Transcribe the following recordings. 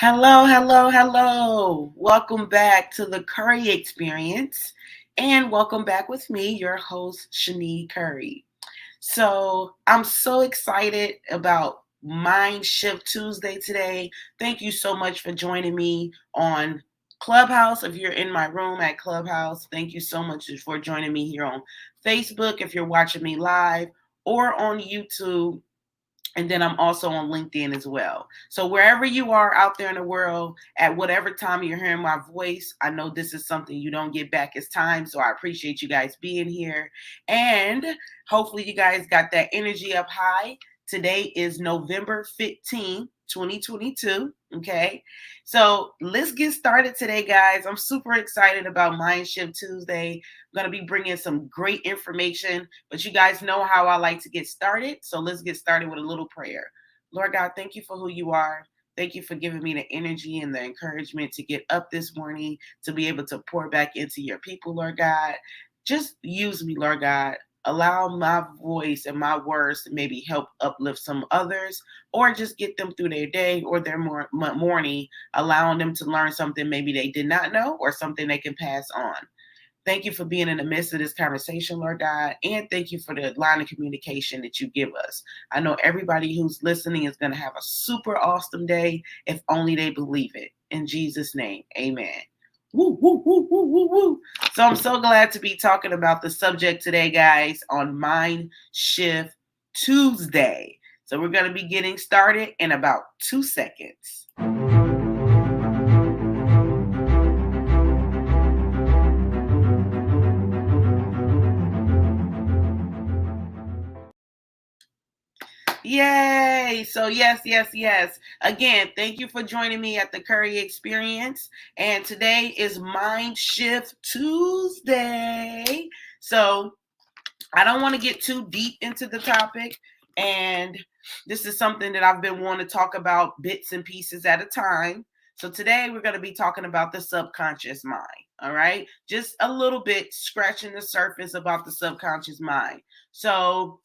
Hello, hello, hello. Welcome back to the Curry Experience. And welcome back with me, your host, Shani Curry. So I'm so excited about Mind Shift Tuesday today. Thank you so much for joining me on Clubhouse. If you're in my room at Clubhouse, thank you so much for joining me here on Facebook if you're watching me live or on YouTube. And then I'm also on LinkedIn as well. So wherever you are out there in the world, at whatever time you're hearing my voice, I know this is something you don't get back as time. So I appreciate you guys being here. And hopefully you guys got that energy up high. Today is November 15th, 2022. Okay. So let's get started today, guys. I'm super excited about Mind Shift Tuesday. I'm going to be bringing some great information, but you guys know how I like to get started. So let's get started with a little prayer. Lord God, thank you for who you are. Thank you for giving me the energy and the encouragement to get up this morning, to be able to pour back into your people, Lord God. Just use me, Lord God. Allow my voice and my words to maybe help uplift some others or just get them through their day or their morning, allowing them to learn something maybe they did not know or something they can pass on. Thank you for being in the midst of this conversation, Lord God, and thank you for the line of communication that you give us. I know everybody who's listening is going to have a super awesome day if only they believe it. In Jesus' name, amen. Woo, woo, woo, woo, woo, woo. So I'm so glad to be talking about the subject today, guys, on Mind Shift Tuesday. So we're going to be getting started in about 2 seconds. Yay! So yes. Again, thank you for joining me at the Curry Experience. And today is Mind Shift Tuesday. So I don't want to get too deep into the topic. And this is something that I've been wanting to talk about bits and pieces at a time. So today we're going to be talking about the subconscious mind. All right. Just a little bit scratching the surface about the subconscious mind. So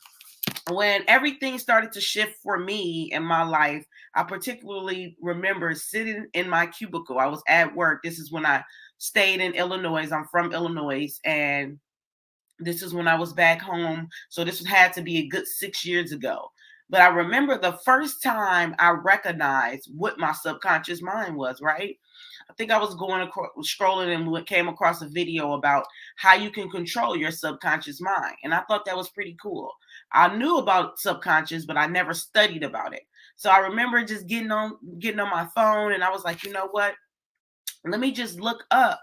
when everything started to shift for me in my life, I particularly remember sitting in my cubicle. I was at work. This is when I stayed in Illinois. I'm from Illinois. And this is when I was back home. So this had to be a good 6 years ago. But I remember the first time I recognized what my subconscious mind was, right? I think I was scrolling and came across a video about how you can control your subconscious mind. And I thought that was pretty cool. I knew about subconscious, but I never studied about it. So I remember just getting on my phone and I was like, you know what? Let me just look up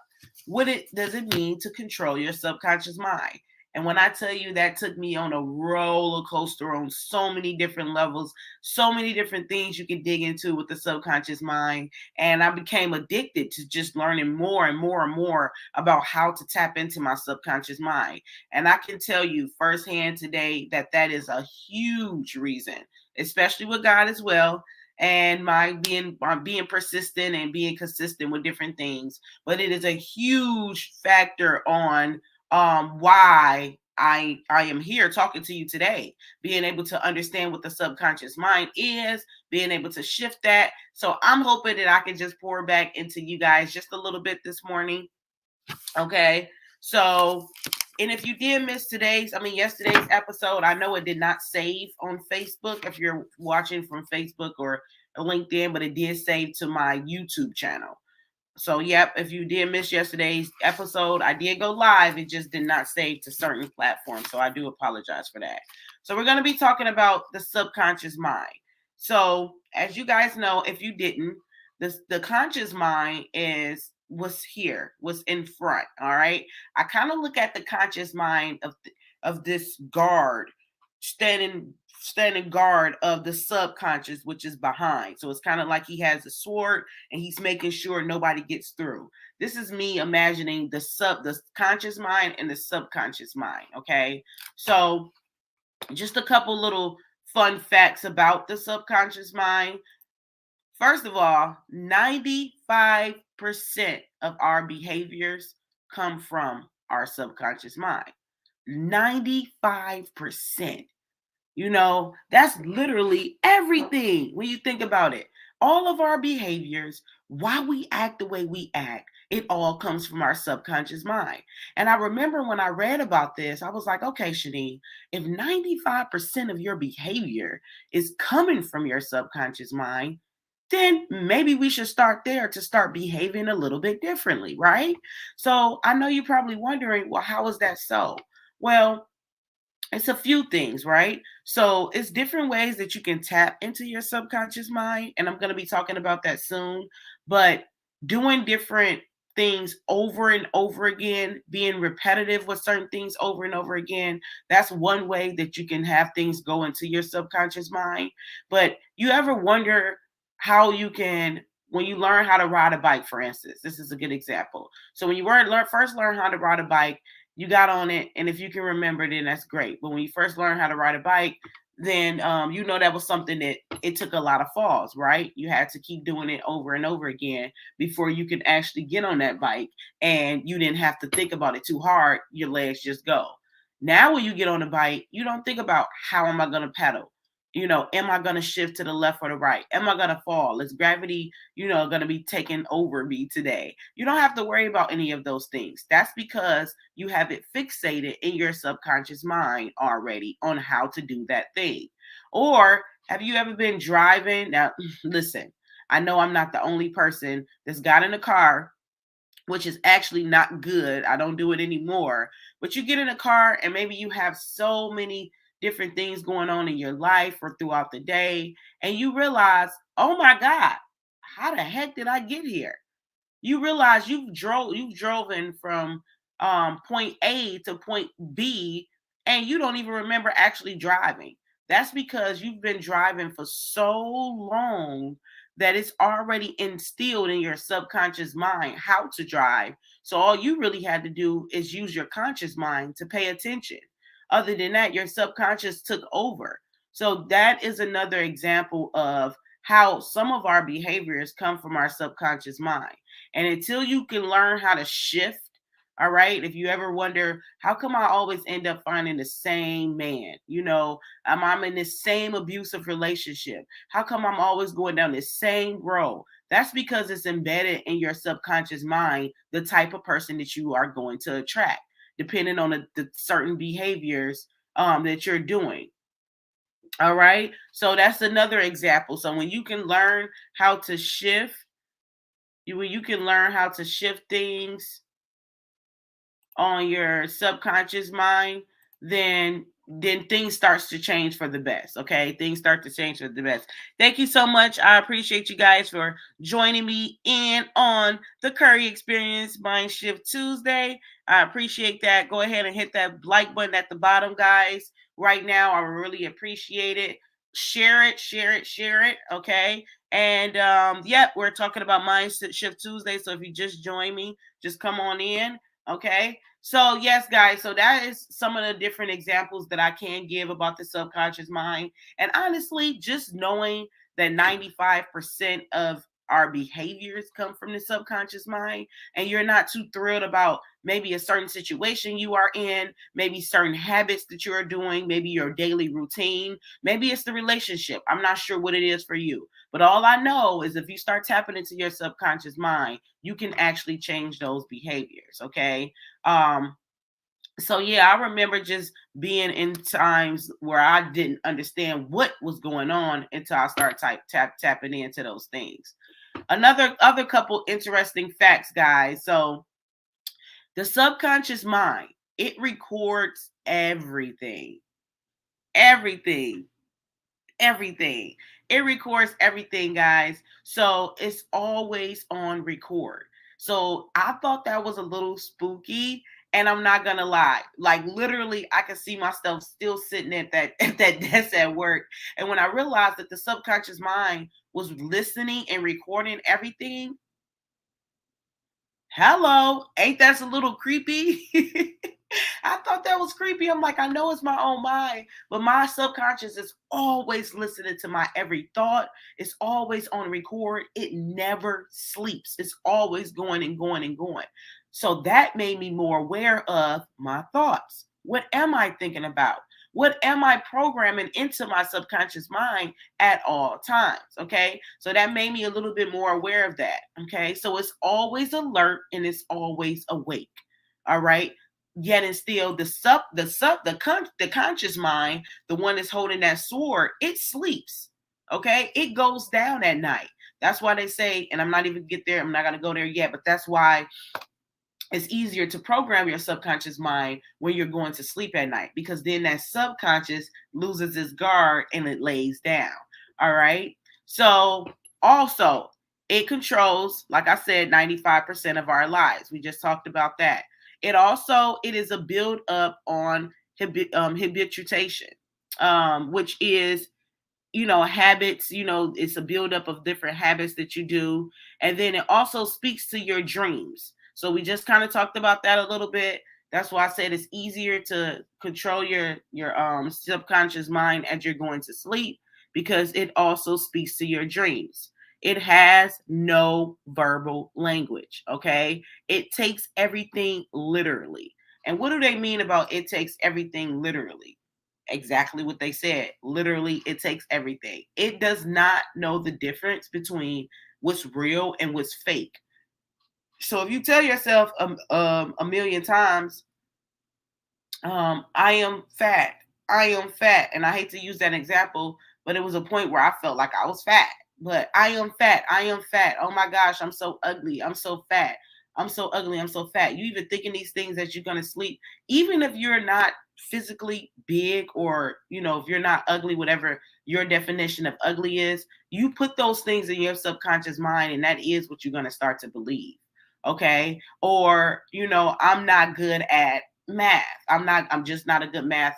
what it does it mean to control your subconscious mind. And when I tell you that took me on a roller coaster on so many different levels, so many different things you can dig into with the subconscious mind. And I became addicted to just learning more and more and more about how to tap into my subconscious mind. And I can tell you firsthand today that that is a huge reason, especially with God as well, and my being persistent and being consistent with different things. But it is a huge factor on why I am here talking to you today, being able to understand what the subconscious mind is, being able to shift that. So I'm hoping that I can just pour back into you guys just a little bit this morning. Okay. So, and if you did miss yesterday's episode, I know it did not save on Facebook if you're watching from Facebook or LinkedIn, but it did save to my YouTube channel. So, yep, if you did miss yesterday's episode, I did go live. It just did not save to certain platforms. So I do apologize for that. So we're going to be talking about the subconscious mind. So as you guys know, if you didn't, the conscious mind was here, was in front. All right. I kind of look at the conscious mind of this guard standing guard of the subconscious, which is behind. So it's kind of like he has a sword and he's making sure nobody gets through. This is me imagining the conscious mind and the subconscious mind. Okay. So just a couple little fun facts about the subconscious mind. First of all, 95% of our behaviors come from our subconscious mind. 95%. You know, that's literally everything when you think about it. All of our behaviors, why we act the way we act, it all comes from our subconscious mind. And I remember when I read about this, I was like, okay, Shani, if 95% of your behavior is coming from your subconscious mind, then maybe we should start there to start behaving a little bit differently, right? So I know you're probably wondering, well, how is that so? Well, it's a few things, right? So it's different ways that you can tap into your subconscious mind. And I'm going to be talking about that soon. But doing different things over and over again, being repetitive with certain things over and over again, that's one way that you can have things go into your subconscious mind. But you ever wonder how you can, when you learn how to ride a bike, for instance, this is a good example. So when you first learn how to ride a bike, you got on it, and if you can remember, then that's great. But when you first learned how to ride a bike, then you know that was something that it took a lot of falls, right? You had to keep doing it over and over again before you can actually get on that bike, and you didn't have to think about it too hard. Your legs just go. Now, when you get on a bike, you don't think about how am I going to pedal. You know, am I going to shift to the left or the right? Am I going to fall? Is gravity, going to be taking over me today? You don't have to worry about any of those things. That's because you have it fixated in your subconscious mind already on how to do that thing. Or have you ever been driving? Now, listen, I know I'm not the only person that's got in a car, which is actually not good. I don't do it anymore. But you get in a car and maybe you have so many different things going on in your life or throughout the day, and you realize, oh my God, how the heck did I get here? You realize you've driven from point A to point B, and you don't even remember actually driving. That's because you've been driving for so long that it's already instilled in your subconscious mind how to drive. So all you really had to do is use your conscious mind to pay attention. Other than that, your subconscious took over. So that is another example of how some of our behaviors come from our subconscious mind. And until you can learn how to shift, all right, if you ever wonder, how come I always end up finding the same man? I'm in this same abusive relationship. How come I'm always going down this same road? That's because it's embedded in your subconscious mind, the type of person that you are going to attract, depending on the certain behaviors that you're doing. All right. So that's another example. So when you can learn how to shift, when you can learn how to shift things on your subconscious mind, then things starts to change for the best. Okay, things start to change for the best. Thank you so much. I appreciate you guys for joining me in on the Curry Experience Mind Shift Tuesday. I appreciate that. Go ahead and hit that like button at the bottom, guys. Right now, I really appreciate it. Share it, share it, share it. Okay. And yep, we're talking about Mind Shift Tuesday. So if you just join me, just come on in. Okay. So, yes, guys, so that is some of the different examples that I can give about the subconscious mind. And honestly, just knowing that 95% of our behaviors come from the subconscious mind, and you're not too thrilled about maybe a certain situation you are in, maybe certain habits that you are doing, maybe your daily routine, maybe it's the relationship. I'm not sure what it is for you. But all I know is if you start tapping into your subconscious mind, you can actually change those behaviors. Okay. So yeah, I remember just being in times where I didn't understand what was going on until I started tapping into those things. Other couple interesting facts, guys. So the subconscious mind, it records everything. Everything. Everything. It records everything, guys. So it's always on record. So I thought that was a little spooky, and I'm not gonna lie. Like literally, I can see myself still sitting at that at that desk at work. And when I realized that the subconscious mind was listening and recording everything, hello, ain't that a little creepy? I thought that was creepy. I'm like, I know it's my own mind, but my subconscious is always listening to my every thought. It's always on record. It never sleeps. It's always going and going and going. So that made me more aware of my thoughts. What am I thinking about? What am I programming into my subconscious mind at all times? Okay. So that made me a little bit more aware of that. Okay. So it's always alert and it's always awake. All right. Yet and still the conscious mind, the one that's holding that sword, it sleeps. Okay. It goes down at night. That's why they say, and I'm not even get there, I'm not gonna go there yet, but that's why it's easier to program your subconscious mind when you're going to sleep at night, because then that subconscious loses its guard and it lays down. All right. So also it controls, like I said, 95% of our lives. We just talked about that. It is a build up on habituation, which is, habits. It's a buildup of different habits that you do. And then it also speaks to your dreams. So we just kind of talked about that a little bit. That's why I said it's easier to control your subconscious mind as you're going to sleep, because it also speaks to your dreams. It has no verbal language. Okay. It takes everything literally. And what do they mean about it takes everything literally? Exactly what they said. Literally, it takes everything. It does not know the difference between what's real and what's fake. So if you tell yourself a million times, I am fat, I am fat, and I hate to use that example, but it was a point where I felt like I was fat. But I am fat, I am fat. Oh my gosh, I'm so ugly, I'm so fat. I'm so ugly, I'm so fat. You even thinking these things as you're gonna sleep, even if you're not physically big, or if you're not ugly, whatever your definition of ugly is, you put those things in your subconscious mind, and that is what you're gonna start to believe. Okay. Or, I'm not good at math. I'm just not a good math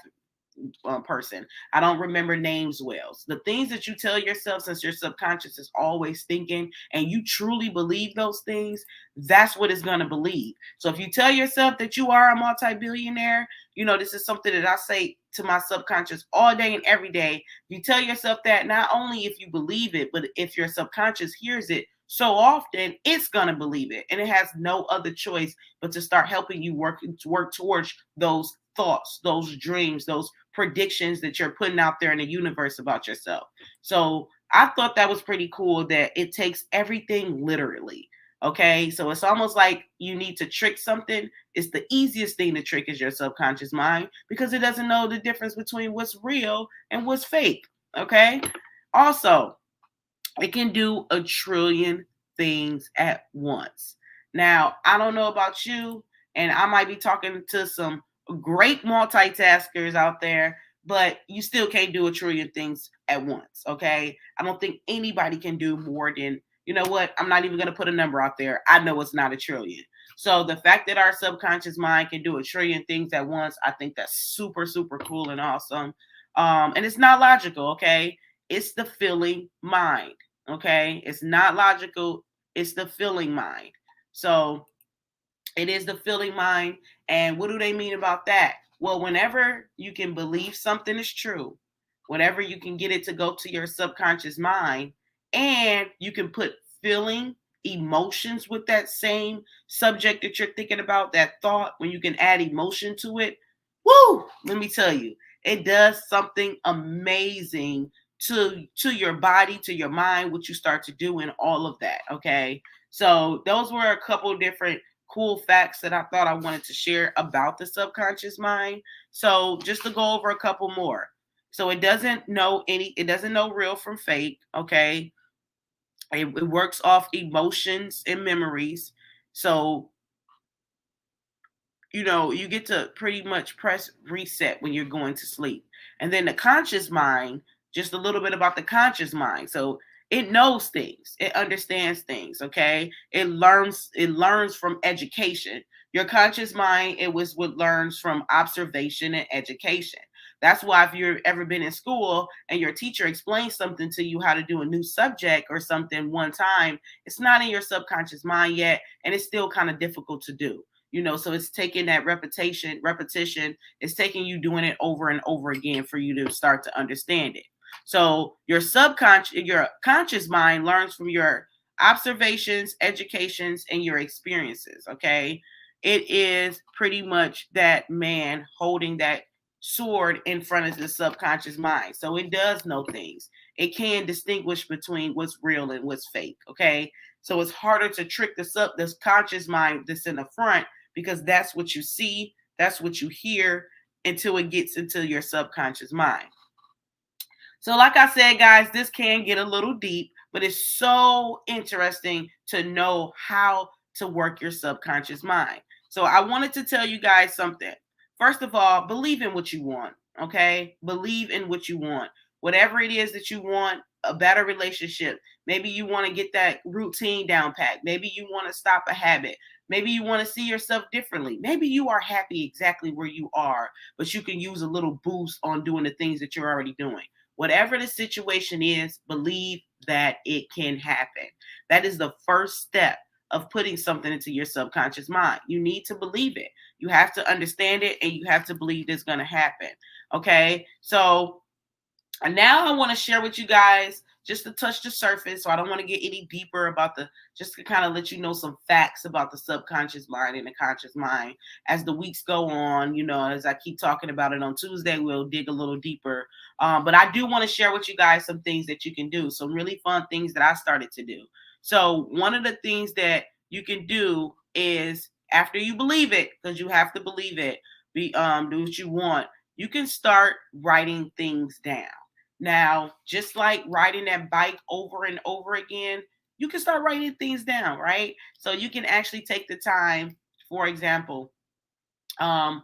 person. I don't remember names well. So the things that you tell yourself, since your subconscious is always thinking and you truly believe those things, that's what it's going to believe. So if you tell yourself that you are a multi-billionaire, this is something that I say to my subconscious all day and every day. You tell yourself that, not only if you believe it, but if your subconscious hears it so often, it's going to believe it. And it has no other choice but to start helping you work towards those thoughts, those dreams, those predictions that you're putting out there in the universe about yourself. So I thought that was pretty cool that it takes everything literally. Okay. So it's almost like you need to trick something. It's the easiest thing to trick is your subconscious mind, because it doesn't know the difference between what's real and what's fake. Okay. Also, it can do a trillion things at once. Now, I don't know about you, and I might be talking to some great multitaskers out there, but you still can't do a trillion things at once. Okay. I don't think anybody can do more than, you know what? I'm not even going to put a number out there. I know it's not a trillion. So the fact that our subconscious mind can do a trillion things at once, I think that's super, super cool and awesome. And it's not logical. Okay. It's the feeling mind. Okay. It's not logical. It's the feeling mind. So it is the feeling mind. And what do they mean about that? Well, whenever you can believe something is true, whenever you can get it to go to your subconscious mind, and you can put feeling, emotions with that same subject that you're thinking about, that thought, when you can add emotion to it, woo, let me tell you, it does something amazing to your body, to your mind, what you start to do, and all of that. Okay. So those were a couple different cool facts that I thought I wanted to share about the subconscious mind. So just to go over a couple more. So it doesn't know real from fake. Okay. It works off emotions and memories. So, you get to pretty much press reset when you're going to sleep. And then the conscious mind, just a little bit about the conscious mind. So it knows things, it understands things. Okay. It learns from education. Your conscious mind, it was what learns from observation and education. That's why if you've ever been in school and your teacher explains something to you, how to do a new subject or something one time, it's not in your subconscious mind yet, and it's still kind of difficult to do. So it's taking that repetition, it's taking you doing it over and over again for you to start to understand it. So your conscious mind learns from your observations, educations, and your experiences. Okay. It is pretty much that man holding that sword in front of the subconscious mind. So it does know things. It can distinguish between what's real and what's fake. Okay. So it's harder to trick this conscious mind that's in the front because that's what you see, that's what you hear until it gets into your subconscious mind. So, like I said, guys, this can get a little deep, but it's so interesting to know how to work your subconscious mind. So, I wanted to tell you guys something. First of all, believe in what you want, okay? Believe in what you want. Whatever it is that you want, a better relationship. Maybe you want to get that routine down pat. Maybe you want to stop a habit. Maybe you want to see yourself differently. Maybe you are happy exactly where you are, but you can use a little boost on doing the things that you're already doing. Whatever the situation is, believe that it can happen. That is the first step of putting something into your subconscious mind. You need to believe it. You have to understand it and you have to believe it's going to happen. Okay. So now I want to share with you guys just to touch the surface. So I don't want to get any deeper about just to kind of let you know some facts about the subconscious mind and the conscious mind as the weeks go on. As I keep talking about it on Tuesday, we'll dig a little deeper. But I do want to share with you guys some things that you can do. Some really fun things that I started to do. So one of the things that you can do is after you believe it, because you have to believe it, do what you want. You can start writing things down. Now, just like riding that bike over and over again, you can start writing things down, right? So you can actually take the time, for example, I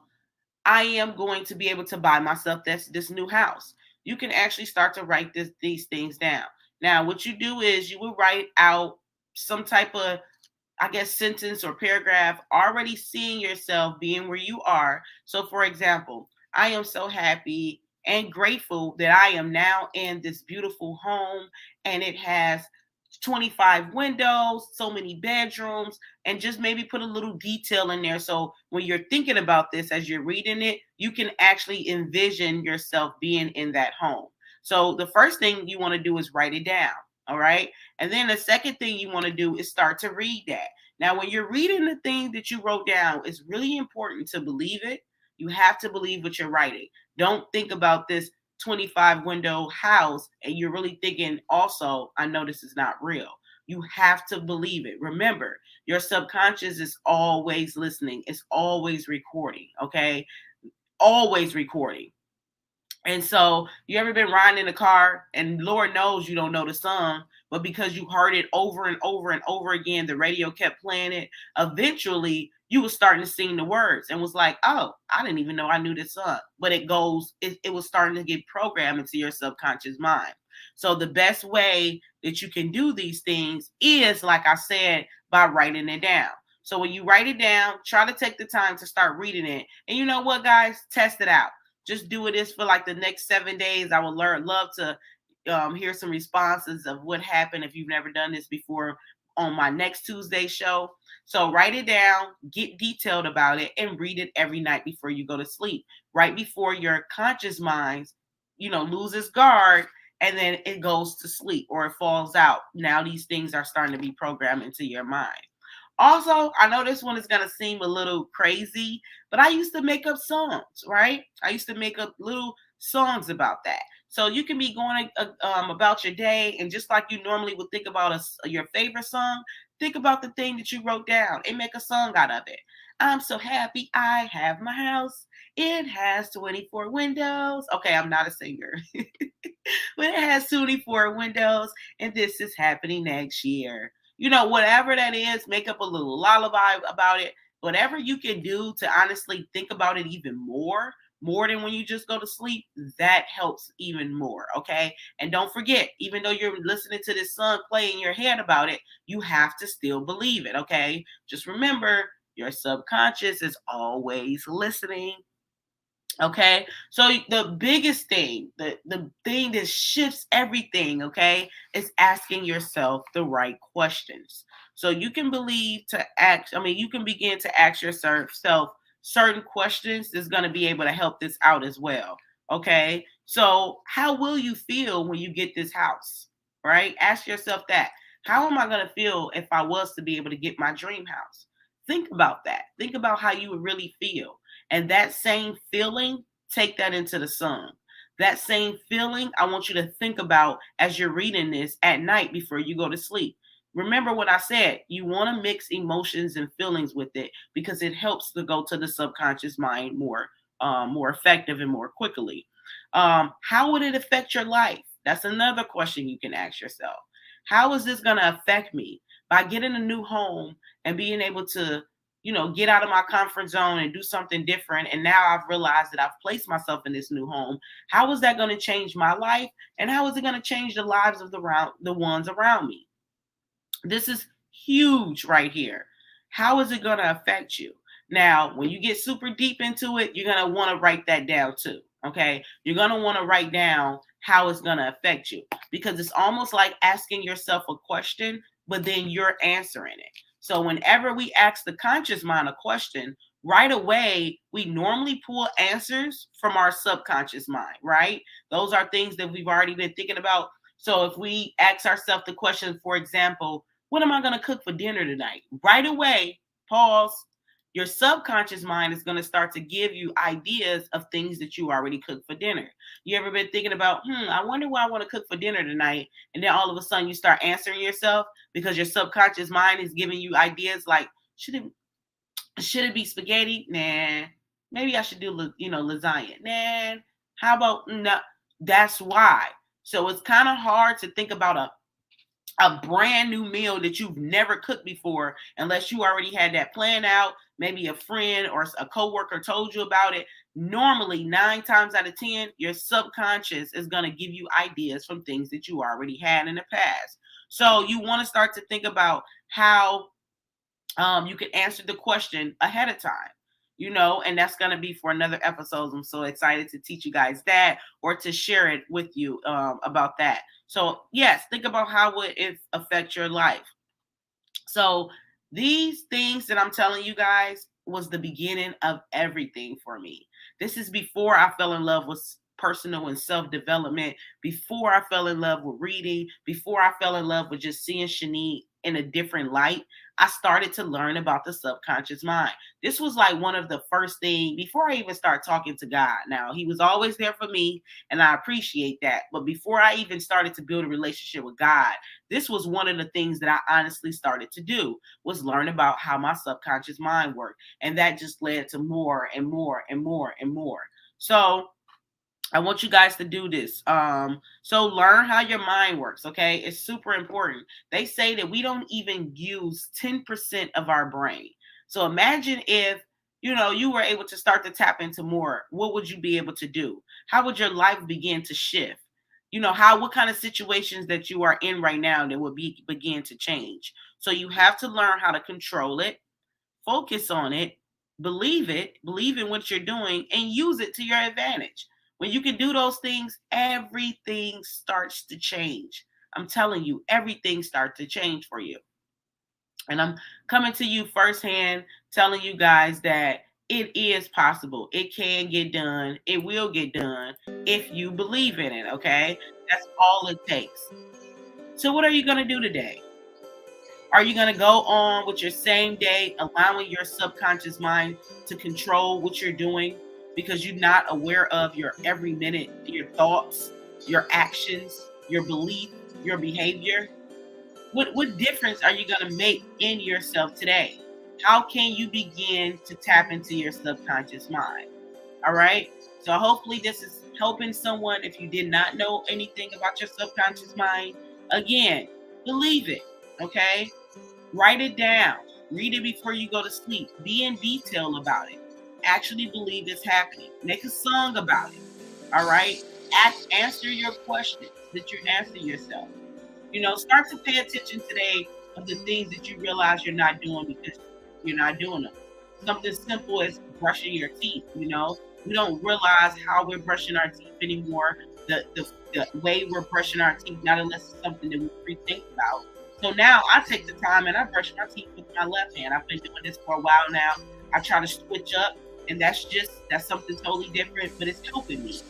am going to be able to buy myself this new house. You can actually start to write these things down. Now, what you do is you will write out some type of, I guess, sentence or paragraph, already seeing yourself being where you are. So, for example, I am so happy and grateful that I am now in this beautiful home and it has 25 windows, so many bedrooms, and just maybe put a little detail in there. So when you're thinking about this as you're reading it, you can actually envision yourself being in that home. So the first thing you want to do is write it down. All right. And then the second thing you want to do is start to read that. Now, when you're reading the thing that you wrote down, it's really important to believe it. You have to believe what you're writing. Don't think about this 25 window house and you're really thinking also, I know this is not real. You have to believe it. Remember, your subconscious is always listening. It's always recording. Okay. Always recording. And so you ever been riding in a car and Lord knows you don't know the song, but because you heard it over and over and over again, the radio kept playing it. Eventually you was starting to sing the words and was like, oh, I didn't even know I knew this song. But it was starting to get programmed into your subconscious mind. So the best way that you can do these things is, like I said, by writing it down. So when you write it down, try to take the time to start reading it. And you know what, guys? Test it out. Just do this for like the next 7 days. I would love to hear some responses of what happened if you've never done this before on my next Tuesday show. So write it down, get detailed about it, and read it every night before you go to sleep. Right before your conscious mind, loses guard and then it goes to sleep or it falls out. Now these things are starting to be programmed into your mind. Also, I know this one is going to seem a little crazy, but I used to make up songs, right? I used to make up little songs about that. So you can be going about your day, and just like you normally would think about your favorite song, think about the thing that you wrote down and make a song out of it. I'm so happy I have my house. It has 24 windows. Okay, I'm not a singer, but it has 24 windows, and this is happening next year. Whatever that is, make up a little lullaby about it. Whatever you can do to honestly think about it even more than when you just go to sleep, that helps even more. Okay. And don't forget, even though you're listening to this song play in your head about it, you have to still believe it. Okay. Just remember, your subconscious is always listening. Okay, so the biggest thing, the thing that shifts everything, okay, is asking yourself the right questions. So you can you can begin to ask yourself certain questions that's going to be able to help this out as well. Okay, so how will you feel when you get this house? Right? Ask yourself that. How am I going to feel if I was to be able to get my dream house? Think about that. Think about how you would really feel. And that same feeling take that into the sun. That same feeling, I want you to think about as you're reading this at night before you go to sleep. Remember what I said. You want to mix emotions and feelings with it because it helps to go to the subconscious mind more effective and more quickly. How would it affect your life? That's another question you can ask yourself. How is this going to affect me by getting a new home and being able to, get out of my comfort zone and do something different? And now I've realized that I've placed myself in this new home. How is that going to change my life? And how is it going to change the lives of the ones around me? This is huge right here. How is it going to affect you? Now, when you get super deep into it, you're going to want to write that down too. Okay. You're going to want to write down how it's going to affect you because it's almost like asking yourself a question, but then you're answering it. So whenever we ask the conscious mind a question, right away, we normally pull answers from our subconscious mind, right? Those are things that we've already been thinking about. So if we ask ourselves the question, for example, what am I going to cook for dinner tonight? Right away, pause. Your subconscious mind is going to start to give you ideas of things that you already cooked for dinner. You ever been thinking about, I wonder what I want to cook for dinner tonight? And then all of a sudden you start answering yourself because your subconscious mind is giving you ideas like, should it be spaghetti? Nah. Maybe I should do, lasagna. Nah. How about, no? That's why. So it's kind of hard to think about a brand new meal that you've never cooked before unless you already had that plan out. Maybe a friend or a coworker told you about it. Normally 9 times out of 10 your subconscious is going to give you ideas from things that you already had in the past. So you want to start to think about how you can answer the question ahead of time, and that's going to be for another episode. I'm so excited to teach you guys that or to share it with you about that. So yes, think about how would it affect your life. So these things that I'm telling you guys was the beginning of everything for me. This is before I fell in love with personal and self-development, before I fell in love with reading, before I fell in love with just seeing Shanique in a different light. I started to learn about the subconscious mind. This was like one of the first things before I even started talking to God. Now, he was always there for me, and I appreciate that. But before I even started to build a relationship with God, this was one of the things that I honestly started to do, was learn about how my subconscious mind worked. And that just led to more and more and more and more. So I want you guys to do this. So learn how your mind works, okay? It's super important. They say that we don't even use 10% of our brain. So imagine if, you were able to start to tap into more. What would you be able to do? How would your life begin to shift? What kind of situations that you are in right now that would begin to change? So you have to learn how to control it, focus on it, believe in what you're doing, and use it to your advantage. When you can do those things, everything starts to change. I'm telling you, everything starts to change for you. And I'm coming to you firsthand, telling you guys that it is possible. It can get done. It will get done if you believe in it, okay? That's all it takes. So what are you going to do today? Are you going to go on with your same day, allowing your subconscious mind to control what you're doing because you're not aware of your every minute, your thoughts, your actions, your belief, your behavior? What difference are you going to make in yourself today? How can you begin to tap into your subconscious mind? All right. So hopefully this is helping someone. If you did not know anything about your subconscious mind, again, believe it. Okay. Write it down. Read it before you go to sleep. Be in detail about it. Actually believe it's happening. Make a song about it. All right. Answer your questions that you're asking yourself. Start to pay attention today of the things that you realize you're not doing because you're not doing them. Something simple as brushing your teeth. We don't realize how we're brushing our teeth anymore. The way we're brushing our teeth, not unless it's something that we pre-think about. So now I take the time and I brush my teeth with my left hand. I've been doing this for a while now. I try to switch up, and that's something totally different, but it's helping me.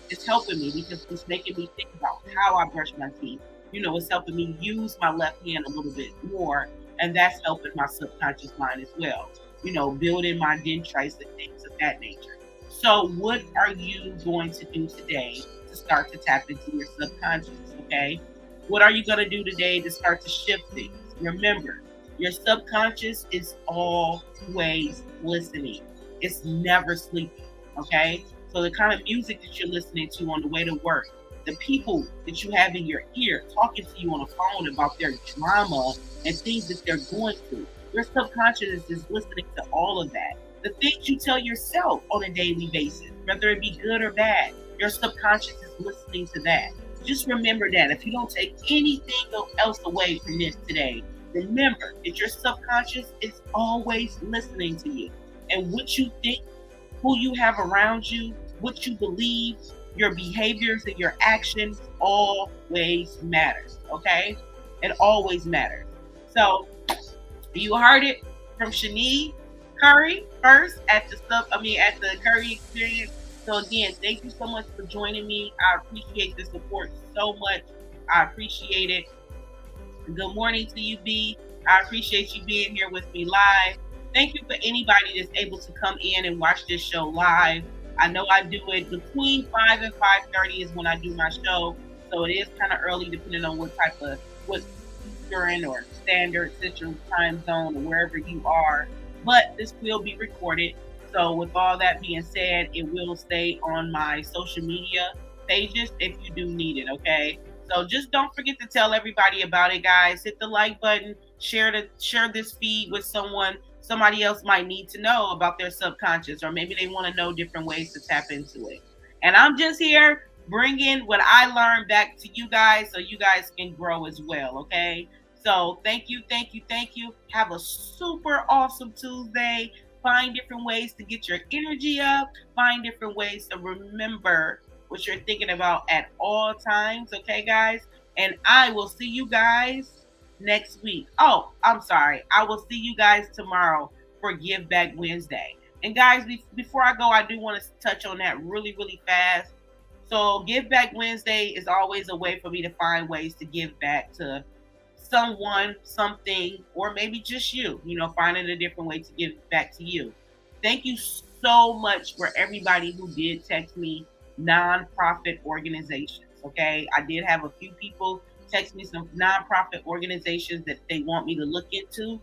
It's helping me because it's making me think about how I brush my teeth. It's helping me use my left hand a little bit more, and that's helping my subconscious mind as well. Building my dendrites and things of that nature. So, what are you going to do today to start to tap into your subconscious? Okay. What are you going to do today to start to shift things? Remember, your subconscious is always listening, it's never sleeping. Okay. So, the kind of music that you're listening to on the way to work, the people that you have in your ear talking to you on the phone about their drama and things that they're going through, your subconscious is listening to all of that. The things you tell yourself on a daily basis, whether it be good or bad, your subconscious is listening to that. Just remember that. If you don't take anything else away from this today, remember that your subconscious is always listening to you. And what you think, who you have around you, what you believe, your behaviors and your actions always matters. Okay? It always matters. So you heard it from Shani Curry first at the Curry Experience. So again, thank you so much for joining me. I appreciate the support so much. I appreciate it. Good morning to you, B. I appreciate you being here with me live. Thank you for anybody that's able to come in and watch this show live. I know I do it between 5 and 5:30 is when I do my show. So it is kind of early depending on what Eastern or Standard Central Time Zone or wherever you are. But this will be recorded. So with all that being said, it will stay on my social media pages if you do need it, okay? So just don't forget to tell everybody about it, guys. Hit the like button, share this feed with somebody else might need to know about their subconscious, or maybe they want to know different ways to tap into it. And I'm just here bringing what I learned back to you guys so you guys can grow as well, okay? So thank you, thank you, thank you. Have a super awesome Tuesday. Find different ways to get your energy up. Find different ways to remember what you're thinking about at all times, okay, guys? And I will see you guys next week. Oh, I'm sorry. I will see you guys tomorrow for Give Back Wednesday. And guys, before I go, I do want to touch on that really, really fast. So, Give Back Wednesday is always a way for me to find ways to give back to someone, something, or maybe just finding a different way to give back to you. Thank you so much for everybody who did text me nonprofit organizations. Okay. I did have a few people text me some nonprofit organizations that they want me to look into.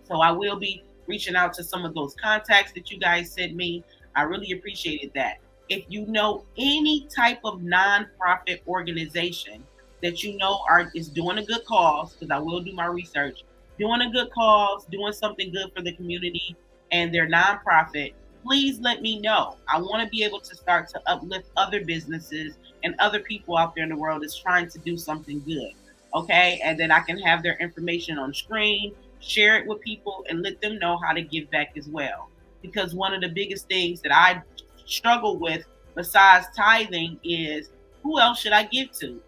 So I will be reaching out to some of those contacts that you guys sent me. I really appreciated that. If you know any type of nonprofit organization that you know is doing a good cause, because I will do my research, doing a good cause, doing something good for the community, and they're nonprofit, please let me know. I want to be able to start to uplift other businesses and other people out there in the world that's trying to do something good. Okay. And then I can have their information on screen, share it with people, and let them know how to give back as well. Because one of the biggest things that I struggle with besides tithing is, who else should I give to?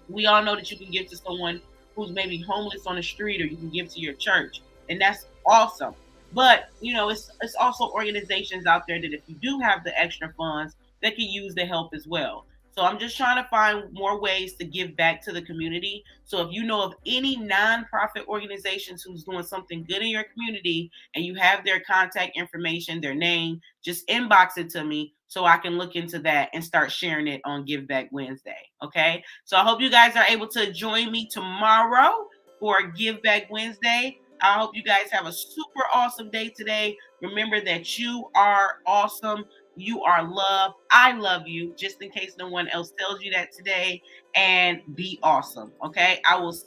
We all know that you can give to someone who's maybe homeless on the street, or you can give to your church, and that's awesome. But it's also organizations out there that if you do have the extra funds, that can use the help as well. So I'm just trying to find more ways to give back to the community. So if you know of any nonprofit organizations who's doing something good in your community and you have their contact information, their name, just inbox it to me so I can look into that and start sharing it on Give Back Wednesday. Okay. So I hope you guys are able to join me tomorrow for Give Back Wednesday. I hope you guys have a super awesome day today. Remember that you are awesome. You are loved. I love you, just in case no one else tells you that today. And be awesome. Okay. I will